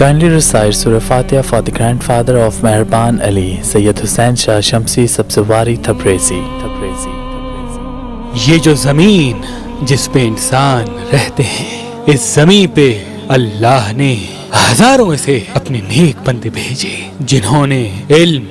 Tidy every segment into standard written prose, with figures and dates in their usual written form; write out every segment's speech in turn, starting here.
Kindly recite Surah Fatiha for the grandfather of Meherban Ali, Sayyid Hussain Shah Shamsi Sabzwari Tabrizi. یہ جو زمین جس پہ انسان رہتے ہیں، اس زمین پہ اللہ نے ہزاروں سے اپنے نیک بندے بھیجے جنہوں نے علم،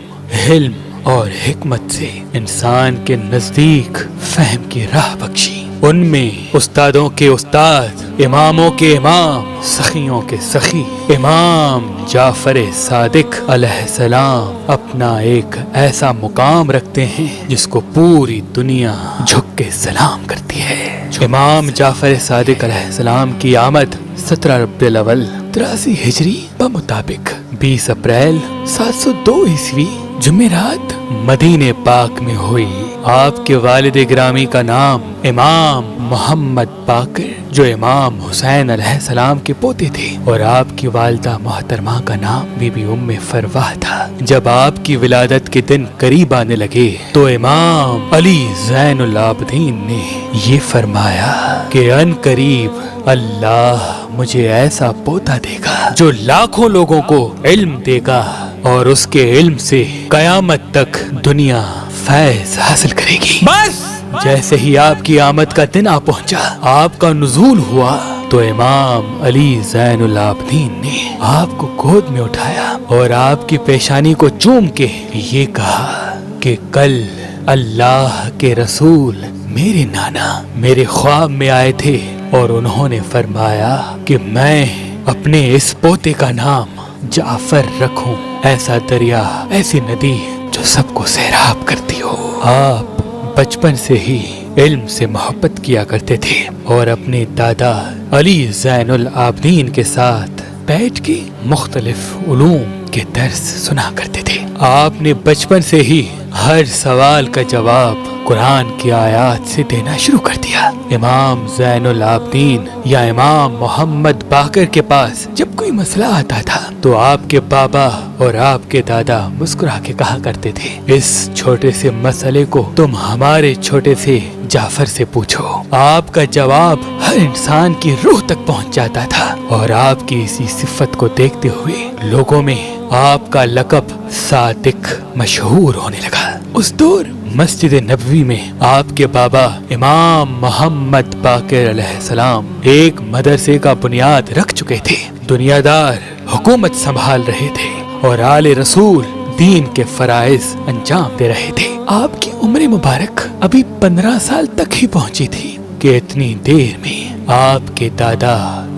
حلم اور حکمت سے انسان کے نزدیک فہم کی راہ بخشی۔ ان میں استادوں کے استاد، اماموں کے امام، سخیوں کے سخی امام جعفر صادق علیہ السلام اپنا ایک ایسا مقام رکھتے ہیں جس کو پوری دنیا جھک کے سلام کرتی ہے۔ امام جعفر صادق علیہ السلام کی آمد 17 ربیع الاول 83 ہجری بمطابق 20 اپریل 702 عیسوی جمعرات مدینہ پاک میں ہوئی۔ آپ کے والد گرامی کا نام امام محمد باقر جو امام حسین علیہ السلام کے پوتے تھے، اور آپ کی والدہ محترمہ کا نام بی بی ام فرواہ تھا۔ جب آپ کی ولادت کے دن قریب آنے لگے تو امام علی زین العابدین نے یہ فرمایا کہ ان قریب اللہ مجھے ایسا پوتا دے گا جو لاکھوں لوگوں کو علم دے گا، اور اس کے علم سے قیامت تک دنیا فیض حاصل کرے گی۔ بس جیسے ہی آپ کی آمد کا دن آ پہنچا، آپ کا نزول ہوا، تو امام علی زین العابدین نے آپ کو گود میں اٹھایا اور آپ کی پیشانی کو چوم کے یہ کہا کہ کل اللہ کے رسول میرے نانا میرے خواب میں آئے تھے اور انہوں نے فرمایا کہ میں اپنے اس پوتے کا نام جعفر رکھوں، ایسا دریا، ایسی ندی جو سب کو سیراب کرتی ہو۔ آپ بچپن سے ہی علم سے محبت کیا کرتے تھے اور اپنے دادا علی زین العابدین کے ساتھ بیٹھ کے مختلف علوم کے درس سنا کرتے تھے۔ آپ نے بچپن سے ہی ہر سوال کا جواب قرآن کی آیات سے دینا شروع کر دیا۔ امام زین العابدین یا امام محمد باقر کے پاس جب کوئی مسئلہ آتا تھا تو آپ کے بابا اور آپ کے دادا مسکرا کے کہا کرتے تھے، اس چھوٹے سے مسئلے کو تم ہمارے چھوٹے سے جعفر سے پوچھو۔ آپ کا جواب ہر انسان کی روح تک پہنچ جاتا تھا، اور آپ کی اسی صفت کو دیکھتے ہوئے لوگوں میں آپ کا لقب صادق مشہور ہونے لگا۔ اس دور مسجد نبوی میں آپ کے بابا امام محمد باقر علیہ السلام ایک مدرسے کا بنیاد رکھ چکے تھے، دنیا دار حکومت سنبھال رہے تھے اور آل رسول دین کے فرائض انجام دے رہے تھے۔ آپ کی عمر مبارک ابھی 15 سال تک ہی پہنچی تھی کہ اتنی دیر میں آپ کے دادا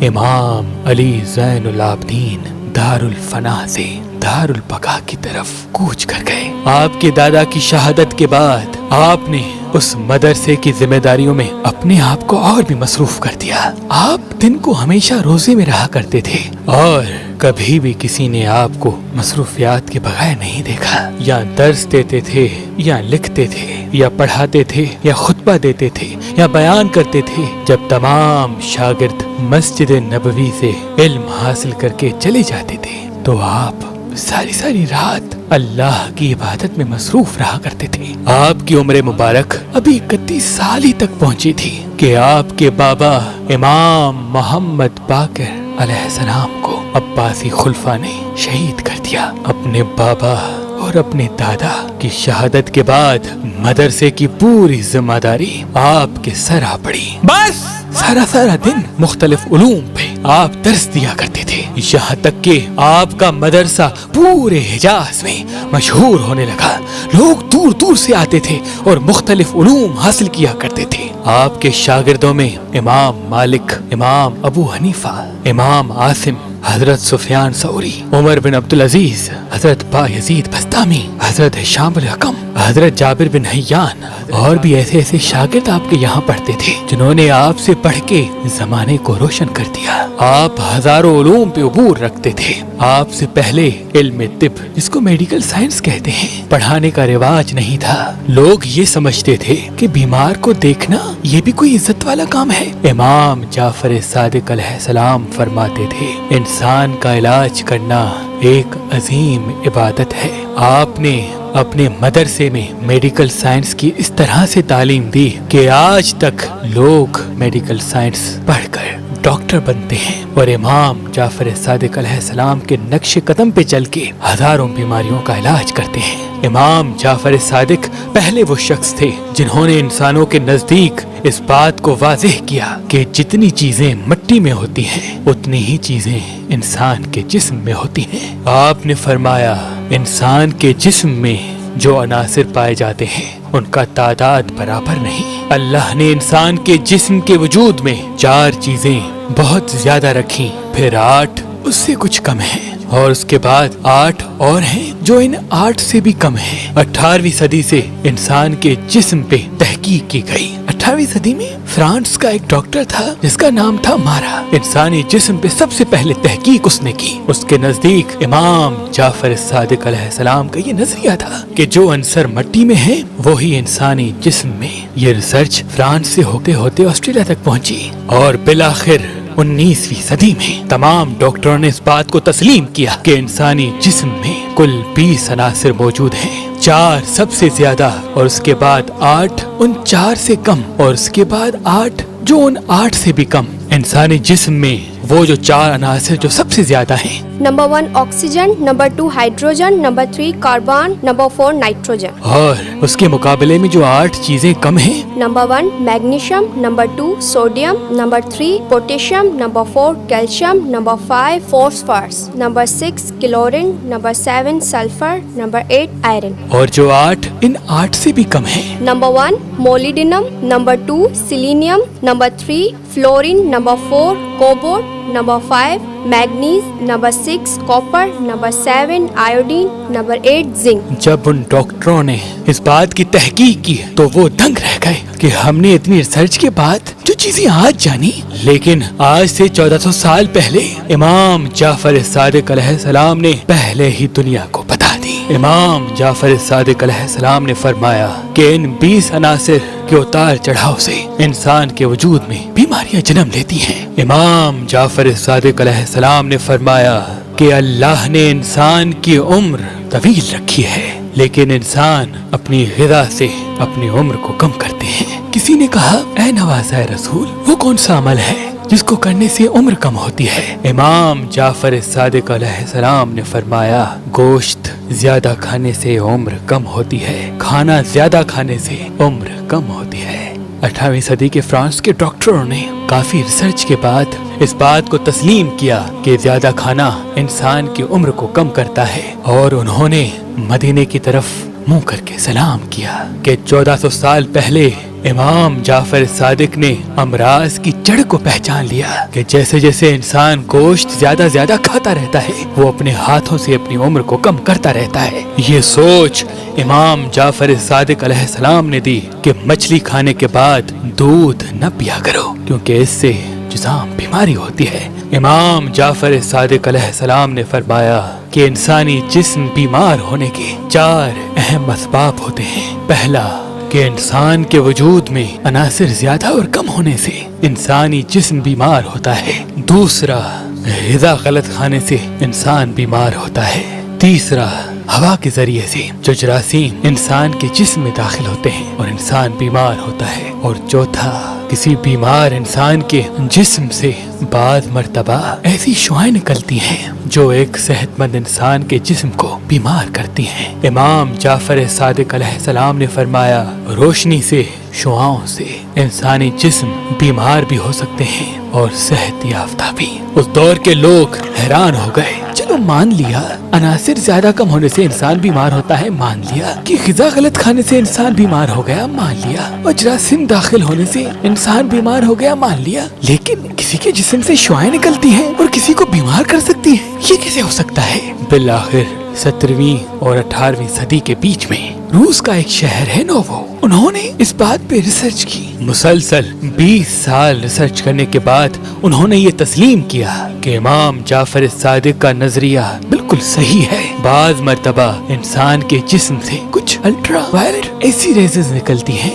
امام علی زین العابدین دار الفنا سے دار البقا کی طرف کوچ کر گئے۔ آپ کے دادا کی شہادت کے بعد آپ نے اس مدرسے کی ذمہ داریوں میں اپنے آپ کو اور بھی مصروف کر دیا۔ آپ دن کو ہمیشہ روزے میں رہا کرتے تھے اور کبھی بھی کسی نے آپ کو مصروفیات کے بغیر نہیں دیکھا۔ یا درس دیتے تھے، یا لکھتے تھے، یا پڑھاتے تھے، یا خطبہ دیتے تھے، یا بیان کرتے تھے۔ جب تمام شاگرد مسجد نبوی سے علم حاصل کر کے چلے جاتے تھے تو آپ ساری رات اللہ کی عبادت میں مصروف رہا کرتے تھے۔ آپ کی عمر مبارک ابھی 31 سال ہی تک پہنچی تھی کہ آپ کے بابا امام محمد باقر علیہ السلام کو عباسی خلفاء نے شہید کر دیا۔ اپنے بابا اور اپنے دادا کی شہادت کے بعد مدرسے کی پوری ذمہ داری آپ کے سر آ پڑی۔ بس سارا دن مختلف علوم پہ آپ درس دیا کرتے تھے، یہاں تک کہ آپ کا مدرسہ پورے حجاز میں مشہور ہونے لگا۔ لوگ دور دور سے آتے تھے اور مختلف علوم حاصل کیا کرتے تھے۔ آپ کے شاگردوں میں امام مالک، امام ابو حنیفہ، امام عاصم، حضرت سفیان ثوری، عمر بن عبدالعزیز، حضرت با یزید بستامی، حضرت ہشام الحکم، حضرت جابر بن حیان اور بھی ایسے شاگرد آپ کے یہاں پڑھتے تھے جنہوں نے آپ سے پڑھ کے زمانے کو روشن کر دیا۔ آپ ہزاروں علوم پہ عبور رکھتے تھے۔ آپ سے پہلے علم طب، جس کو میڈیکل سائنس کہتے ہیں، پڑھانے کا رواج نہیں تھا۔ لوگ یہ سمجھتے تھے کہ بیمار کو دیکھنا یہ بھی کوئی عزت والا کام ہے۔ امام جعفر صادق علیہ السلام فرماتے تھے، انسان کا علاج کرنا ایک عظیم عبادت ہے۔ آپ نے اپنے مدرسے میں میڈیکل سائنس کی اس طرح سے تعلیم دی کہ آج تک لوگ میڈیکل سائنس پڑھ کر ڈاکٹر بنتے ہیں اور امام جعفر صادق علیہ السلام کے نقش قدم پہ چل کے ہزاروں بیماریوں کا علاج کرتے ہیں۔ امام جعفر صادق پہلے وہ شخص تھے جنہوں نے انسانوں کے نزدیک اس بات کو واضح کیا کہ جتنی چیزیں مٹی میں ہوتی ہیں اتنی ہی چیزیں انسان کے جسم میں ہوتی ہیں۔ آپ نے فرمایا انسان کے جسم میں جو عناصر پائے جاتے ہیں ان کا تعداد برابر نہیں۔ اللہ نے انسان کے جسم کے وجود میں 4 چیزیں بہت زیادہ رکھی، پھر 8 اس سے کچھ کم ہیں، اور اس کے بعد 8 اور ہیں جو ان 8 سے بھی کم ہیں۔ 18ویں صدی سے انسان کے جسم پہ تحقیق کی گئی۔ 18ویں صدی میں فرانس کا ایک ڈاکٹر تھا جس کا نام تھا مارا۔ انسانی جسم پہ سب سے پہلے تحقیق اس نے کی۔ اس کے نزدیک امام جعفر صادق علیہ السلام کا یہ نظریہ تھا کہ جو عنصر مٹی میں ہے وہی انسانی جسم میں۔ یہ ریسرچ فرانس سے ہوتے ہوتے آسٹریلیا تک پہنچی اور بالآخر 19ویں صدی میں تمام ڈاکٹروں نے اس بات کو تسلیم کیا کہ انسانی جسم میں کل 20 عناصر موجود ہیں، 4 سب سے زیادہ اور اس کے بعد 8 ان 4 سے کم اور اس کے بعد 8 جو ان 8 سے بھی کم۔ انسانی جسم میں وہ جو 4 عناصر جو سب سے زیادہ ہیں، number 1 oxygen, number 2 hydrogen, number 3 carbon, number 4 nitrogen. اور اس کے مقابلے میں جو 8 چیزیں کم ہیں، number 1 magnesium, number 2 sodium, number 3 potassium, number 4 calcium, number 5 phosphorus, number 6 chlorine, number 7 sulphur, number 8 iron. اور جو 8 ان 8 سے بھی کم ہیں، number 1 molybdenum, number 2 selenium, number 3 fluorine, number 4 cobalt, number 5 manganese, number 6 copper, number 7 iodine, number 8 zinc. جب ان ڈاکٹروں نے اس بات کی تحقیق کی تو وہ دنگ رہ گئے کہ ہم نے اتنی ریسرچ کے بعد جو چیزیں آج جانی، لیکن آج سے 1400 سال پہلے امام جعفر صادق علیہ السلام نے پہلے ہی دنیا کو بتا دی۔ امام جعفر صادق علیہ السلام نے فرمایا کہ ان 20 عناصر کے اتار چڑھاؤ سے انسان کے وجود میں بیماریاں جنم لیتی ہیں۔ امام جعفر صادق علیہ السلام نے فرمایا کہ اللہ نے انسان کی عمر طویل رکھی ہے، لیکن انسان اپنی غذا سے اپنی عمر کو کم کرتے ہیں۔ کسی نے کہا اے نوازۂ رسول، وہ کون سا عمل ہے جس کو کرنے سے عمر کم ہوتی ہے؟ امام جعفر صادق علیہ السلام نے فرمایا گوشت زیادہ کھانے سے عمر کم ہوتی ہے، کھانا زیادہ کھانے سے عمر کم ہوتی ہے۔ 18ویں صدی کے فرانس کے ڈاکٹروں نے کافی ریسرچ کے بعد اس بات کو تسلیم کیا کہ زیادہ کھانا انسان کی عمر کو کم کرتا ہے، اور انہوں نے مدینے کی طرف منہ کر کے سلام کیا کہ 1400 سال پہلے امام جعفر صادق نے امراض کی جڑ کو پہچان لیا کہ جیسے جیسے انسان گوشت زیادہ کھاتا رہتا ہے وہ اپنے ہاتھوں سے اپنی عمر کو کم کرتا رہتا ہے۔ یہ سوچ امام جعفر صادق علیہ السلام نے دی کہ مچھلی کھانے کے بعد دودھ نہ پیا کرو کیونکہ اس سے جذام بیماری ہوتی ہے۔ امام جعفر صادق علیہ السلام نے فرمایا کہ انسانی جسم بیمار ہونے کے 4 اہم اسباب ہوتے ہیں۔ پہلا کہ انسان کے وجود میں عناصر زیادہ اور کم ہونے سے انسانی جسم بیمار ہوتا ہے۔ دوسرا غذا غلط کھانے سے انسان بیمار ہوتا ہے۔ تیسرا ہوا کے ذریعے سے جو جراثیم انسان کے جسم میں داخل ہوتے ہیں اور انسان بیمار ہوتا ہے۔ اور چوتھا کسی بیمار انسان کے جسم سے بعض مرتبہ ایسی شعائیں نکلتی ہیں جو ایک صحت مند انسان کے جسم کو بیمار کرتی ہیں۔ امام جعفر صادق علیہ السلام نے فرمایا روشنی سے، شعاؤں سے انسانی جسم بیمار بھی ہو سکتے ہیں اور صحت یافتہ بھی۔ اس دور کے لوگ حیران ہو گئے، چلو مان لیا عناصر زیادہ کم ہونے سے انسان بیمار ہوتا ہے، مان لیا کہ غذا غلط کھانے سے انسان بیمار ہو گیا، مان لیا، اور جراثیم داخل ہونے سے انسان بیمار ہو گیا، مان لیا، لیکن کسی کے جسم سے شعائیں نکلتی ہیں اور کسی کو بیمار کر سکتی ہیں، یہ کیسے ہو سکتا ہے؟ بالآخر 17ویں اور 18ویں صدی کے بیچ میں روس کا ایک شہر ہے نووو، انہوں نے اس بات پہ ریسرچ کی۔ مسلسل 20 سال ریسرچ کرنے کے بعد انہوں نے یہ تسلیم کیا کہ امام جعفر صادق کا نظریہ بالکل صحیح ہے۔ بعض مرتبہ انسان کے جسم سے کچھ الٹرا وائلٹ ایسی ریزز نکلتی ہیں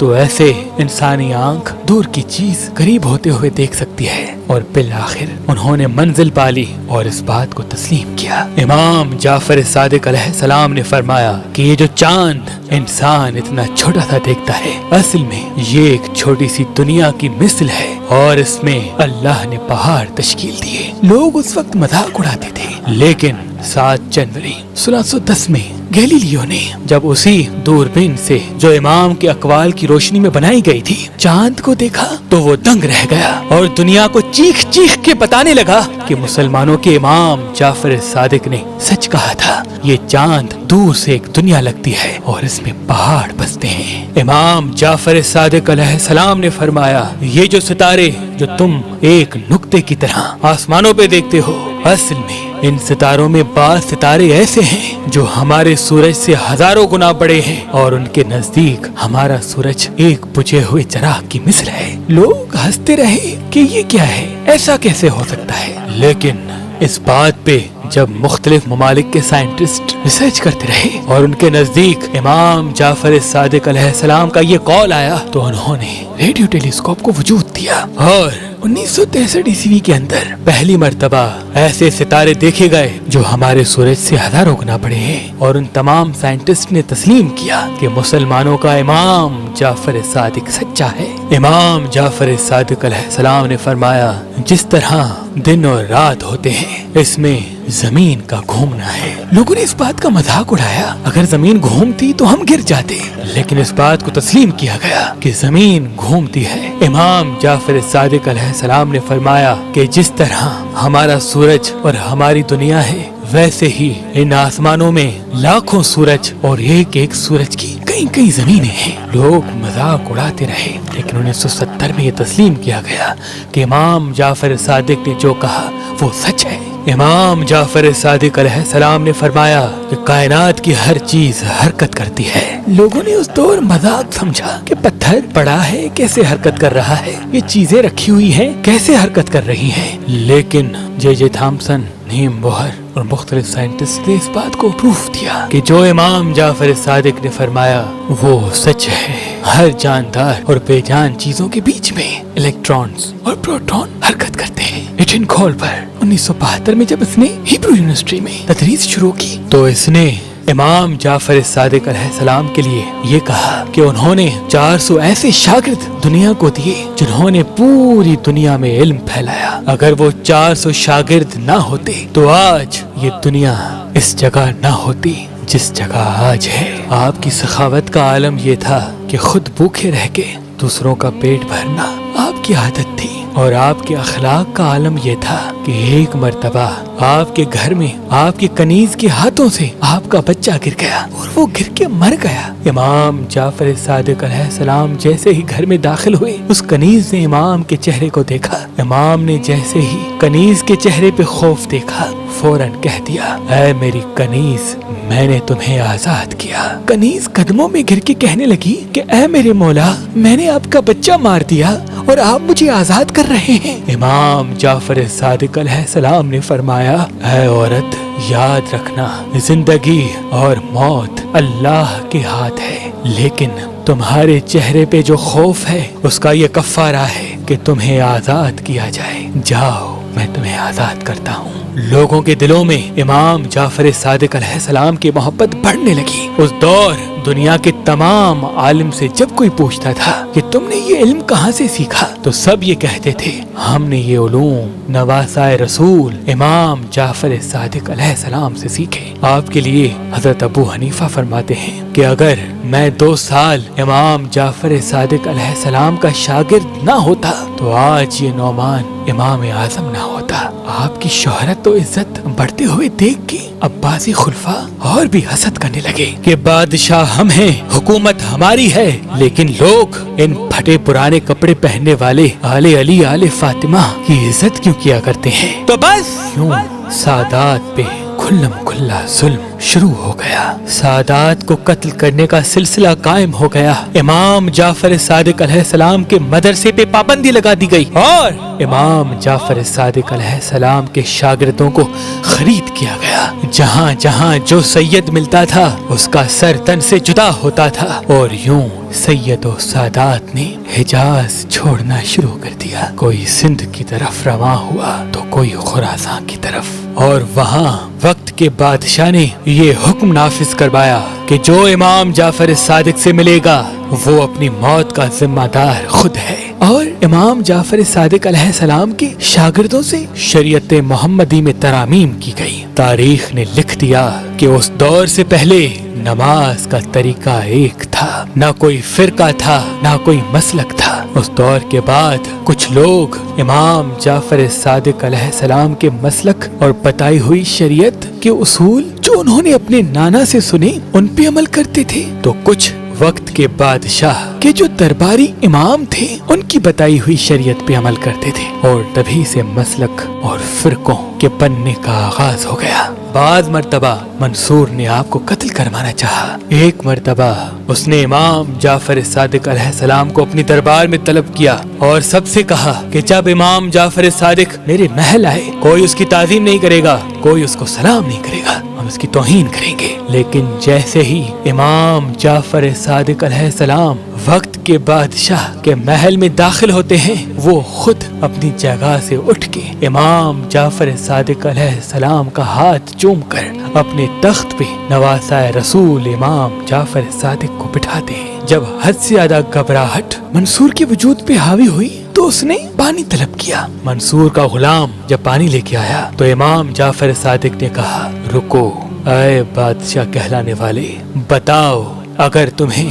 تو ایسے انسانی آنکھ دور کی چیز قریب ہوتے ہوئے دیکھ سکتی ہے، اور بالآخر انہوں نے منزل پالی اور اس بات کو تسلیم کیا۔ امام جعفر صادق علیہ السلام نے فرمایا کہ یہ جو چاند انسان اتنا چھوٹا سا دیکھتا ہے، اصل میں یہ ایک چھوٹی سی دنیا کی مثل ہے، اور اس میں اللہ نے پہاڑ تشکیل دیے۔ لوگ اس وقت مذاق اڑاتے تھے، لیکن 7 جنوری 1610 میں گیلیلیو نے جب اسی دوربین سے جو امام کے اقوال کی روشنی میں بنائی گئی تھی چاند کو دیکھا تو وہ دنگ رہ گیا اور دنیا کو چیخ چیخ کے بتانے لگا کہ مسلمانوں کے امام جعفر صادق نے سچ کہا تھا، یہ چاند دور سے ایک دنیا لگتی ہے اور اس میں پہاڑ بستے ہیں۔ امام جعفر صادق علیہ السلام نے فرمایا، یہ جو ستارے جو تم ایک نقطے کی طرح آسمانوں پہ دیکھتے ہو، اصل میں ان ستاروں میں بعض ستارے ایسے ہیں جو ہمارے سورج سے ہزاروں گنا بڑے ہیں، اور ان کے نزدیک ہمارا سورج ایک بجھے ہوئے چراغ کی مثل ہے۔ لوگ ہنستے رہے کہ یہ کیا ہے، ایسا کیسے ہو سکتا ہے، لیکن اس بات پہ جب مختلف ممالک کے سائنٹسٹ ریسرچ کرتے رہے اور ان کے نزدیک امام جعفر صادق علیہ السلام کا یہ قول آیا تو انہوں نے ریڈیو ٹیلیسکوپ کو وجود دیا، اور 1963 عیسوی کے اندر پہلی مرتبہ ایسے ستارے دیکھے گئے جو ہمارے سورج سے ہزاروں گنا بڑے ہیں، اور ان تمام سائنٹسٹ نے تسلیم کیا کہ مسلمانوں کا امام جعفر صادق سچا ہے۔ امام جعفر صادق علیہ السلام نے فرمایا، جس طرح دن اور رات ہوتے ہیں اس میں زمین کا گھومنا ہے۔ لوگوں نے اس بات کا مذاق اڑایا، اگر زمین گھومتی تو ہم گر جاتے، لیکن اس بات کو تسلیم کیا گیا کہ زمین گھومتی ہے۔ امام جعفر صادق علیہ السلام نے فرمایا کہ جس طرح ہمارا سورج اور ہماری دنیا ہے، ویسے ہی ان آسمانوں میں لاکھوں سورج اور ایک ایک سورج کی کئی زمینیں ہیں۔ لوگ مذاق اڑاتے رہے، لیکن 1970 میں یہ تسلیم کیا گیا کہ امام جعفر صادق نے جو کہا وہ سچ ہے۔ امام جعفر صادق علیہ السلام نے فرمایا کہ کائنات کی ہر چیز حرکت کرتی ہے۔ لوگوں نے اس دور مذاق سمجھا کہ پتھر پڑا ہے کیسے حرکت کر رہا ہے، یہ چیزیں رکھی ہوئی ہیں کیسے حرکت کر رہی ہیں، لیکن جے تھامسن، نیم بوہر اور مختلف سائنٹسٹ نے اس بات کو پروف دیا کہ جو امام جعفر صادق نے فرمایا وہ سچ ہے۔ ہر جاندار اور بے جان چیزوں کے بیچ میں الیکٹرانز اور پروٹون حرکت کرتے ہیں۔ ایٹن کول پر 1972 میں جب اس نے ہیبرو یونیورسٹی میں تدریس شروع کی تو اس نے امام جعفر صادق علیہ السلام کے لیے یہ کہا کہ انہوں نے 400 ایسے شاگرد دنیا کو دیے جنہوں نے پوری دنیا میں علم پھیلایا۔ اگر وہ 400 شاگرد نہ ہوتے تو آج یہ دنیا اس جگہ نہ ہوتی جس جگہ آج ہے۔ آپ کی سخاوت کا عالم یہ تھا کہ خود بھوکے رہ کے دوسروں کا پیٹ بھرنا آپ کی عادت تھی، اور آپ کے اخلاق کا عالم یہ تھا کہ ایک مرتبہ آپ کے گھر میں آپ کے کنیز کے ہاتھوں سے آپ کا بچہ گر گیا اور وہ گر کے مر گیا۔ امام جعفر صادق علیہ السلام جیسے ہی گھر میں داخل ہوئے، اس کنیز نے امام کے چہرے کو دیکھا۔ امام نے جیسے ہی کنیز کے چہرے پہ خوف دیکھا، فوراً کہہ دیا، اے میری کنیز، میں نے تمہیں آزاد کیا۔ کنیز قدموں میں گر کے کہنے لگی کہ اے میرے مولا، میں نے آپ کا بچہ مار دیا اور آپ مجھے آزاد کر رہے ہیں۔ امام جعفر صادق علیہ السلام نے فرمایا، اے عورت، یاد رکھنا زندگی اور موت اللہ کے ہاتھ ہے، لیکن تمہارے چہرے پہ جو خوف ہے اس کا یہ کفارہ ہے کہ تمہیں آزاد کیا جائے۔ جاؤ، میں تمہیں آزاد کرتا ہوں۔ لوگوں کے دلوں میں امام جعفر صادق علیہ السلام کی محبت بڑھنے لگی۔ اس دور دنیا کے تمام عالم سے جب کوئی پوچھتا تھا کہ تم نے یہ علم کہاں سے سیکھا تو سب یہ کہتے تھے، ہم نے یہ علوم نواسائے رسول امام جعفر صادق علیہ السلام سے سیکھے۔ آپ کے لیے حضرت ابو حنیفہ فرماتے ہیں کہ اگر میں 2 سال امام جعفر صادق علیہ السلام کا شاگرد نہ ہوتا تو آج یہ نعمان امام اعظم نہ ہوتا۔ آپ کی شہرت و عزت بڑھتے ہوئے دیکھ کے عباسی خلفاء اور بھی حسد کرنے لگے کہ بادشاہ ہم ہیں، حکومت ہماری ہے، لیکن لوگ ان پھٹے پرانے کپڑے پہننے والے آل علی آل فاطمہ کی عزت کیوں کیا کرتے ہیں؟ تو بس یوں سادات پہ کھلم کھلا ظلم شروع ہو گیا. سادات کو قتل کرنے کا سلسلہ قائم ہو گیا. امام جعفر صادق علیہ السلام کے مدرسے پہ پابندی لگا دی گئی اور امام جعفر صادق علیہ السلام کے شاگردوں کو خرید کیا گیا. جہاں جہاں جو سید ملتا تھا اس کا سر تن سے جدا ہوتا تھا اور یوں سید و سادات نے حجاز چھوڑنا شروع کر دیا. کوئی سندھ کی طرف رواں ہوا تو کوئی خراسان کی طرف، اور وہاں وقت کے بادشاہ نے یہ حکم نافذ کروایا کہ جو امام جعفر صادق سے ملے گا وہ اپنی موت کا ذمہ دار خود ہے. اور امام جعفر صادق علیہ السلام کے شاگردوں سے شریعت محمدی میں ترامیم کی گئی. تاریخ نے لکھ دیا کہ اس دور سے پہلے نماز کا طریقہ ایک تھا، نہ کوئی فرقہ تھا نہ کوئی مسلک تھا. اس دور کے بعد کچھ لوگ امام جعفر صادق علیہ السلام کے مسلک اور بتائی ہوئی شریعت کے اصول جو انہوں نے اپنے نانا سے سنے ان پہ عمل کرتے تھے، تو کچھ وقت کے بادشاہ کے جو درباری امام تھے ان کی بتائی ہوئی شریعت پہ عمل کرتے تھے، اور تبھی سے مسلک اور فرقوں کے بننے کا آغاز ہو گیا. بعض مرتبہ منصور نے آپ کو قتل کروانا چاہا. ایک مرتبہ اس نے امام جعفر صادق علیہ السلام کو اپنی دربار میں طلب کیا اور سب سے کہا کہ جب امام جعفر صادق میرے محل آئے کوئی اس کی تعظیم نہیں کرے گا، کوئی اس کو سلام نہیں کرے گا، ہم اس کی توہین کریں گے. لیکن جیسے ہی امام جعفر صادق علیہ السلام وقت کے بادشاہ کے محل میں داخل ہوتے ہیں وہ خود اپنی جگہ سے اٹھ کے امام جعفر صادق علیہ السلام کا ہاتھ چوم کر اپنے تخت پہ نواسۂ رسول امام جعفر صادق کو بٹھاتے ہیں. جب حد سے زیادہ گھبراہٹ منصور کے وجود پہ حاوی ہوئی تو اس نے پانی طلب کیا. منصور کا غلام جب پانی لے کے آیا تو امام جعفر صادق نے کہا رکو اے بادشاہ کہلانے والے، بتاؤ اگر تمہیں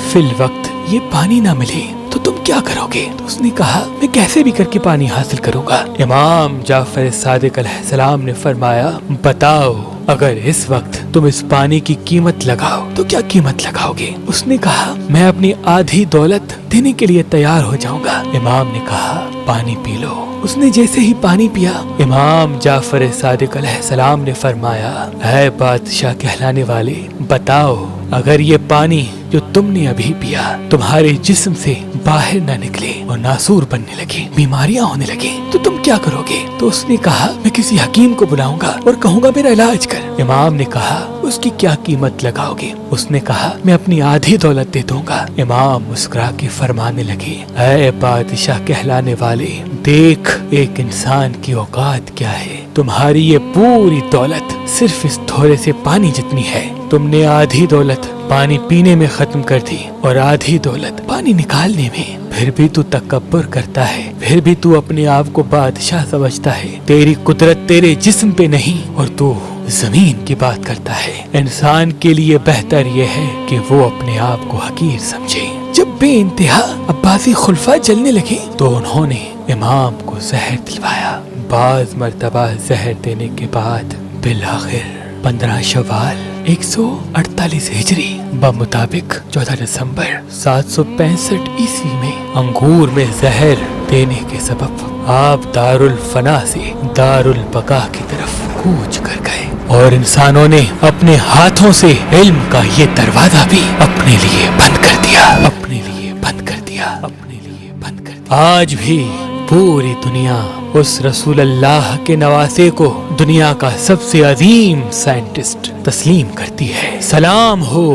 فی الوقت یہ پانی نہ ملے تو تم کیا کرو گے؟ تو اس نے کہا میں کیسے بھی کر کے پانی حاصل کروں گا. امام جعفر صادق علیہ السلام نے فرمایا بتاؤ اگر اس وقت تم اس پانی کی قیمت لگاؤ تو کیا قیمت لگاؤ گے؟ اس نے کہا میں اپنی آدھی دولت دینے کے لیے تیار ہو جاؤں گا. امام نے کہا پانی پی لو. اس نے جیسے ہی پانی پیا امام جعفر صادق علیہ السلام نے فرمایا اے بادشاہ کہلانے والے، بتاؤ اگر یہ پانی جو تم نے ابھی پیا تمہارے جسم سے باہر نہ نکلے اور ناسور بننے لگے، بیماریاں ہونے لگے تو تم کیا کرو گے؟ تو اس نے کہا میں کسی حکیم کو بلاؤں گا اور کہوں گا میرا علاج کر. امام نے کہا اس کی کیا قیمت لگاؤ گے؟ اس نے کہا میں اپنی آدھی دولت دے دوں گا. امام مسکرا کے فرمانے لگے اے بادشاہ کہلانے والے، دیکھ ایک انسان کی اوقات کیا ہے. تمہاری یہ پوری دولت صرف اس تھوڑے سے پانی جتنی ہے. تم نے آدھی دولت پانی پینے میں ختم کر دی اور آدھی دولت پانی نکالنے میں. پھر بھی تو تکبر کرتا ہے، پھر بھی تو اپنے آپ کو بادشاہ سمجھتا ہے. تیری قدرت تیرے جسم پہ نہیں اور تو زمین کی بات کرتا ہے. انسان کے لیے بہتر یہ ہے کہ وہ اپنے آپ کو حقیر سمجھے. جب بے انتہا عباسی خلفاء جلنے لگے تو انہوں نے امام کو زہر دلوایا. بعض مرتبہ زہر دینے کے بعد بالآخر 15 شوال 148 ہجری بمطابق 14 دسمبر 765 عیسوی میں انگور میں زہر دینے کے سبب آپ دارالفنا سے دارالبقا کی طرف کوچ کر گئے اور انسانوں نے اپنے ہاتھوں سے علم کا یہ دروازہ بھی اپنے لیے بند کر دیا، اپنے لیے بند کر دیا، اپنے لیے بند کر دیا. آج بھی پوری دنیا اس رسول اللہ کے نواسے کو دنیا کا سب سے عظیم سائنٹسٹ تسلیم کرتی ہے. سلام ہو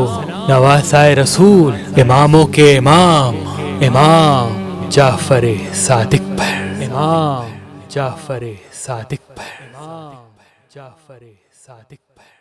نواسائے رسول، اماموں کے امام، امام جعفر صادق پر، امام جعفر صادق پر، امام جعفر صادق پر.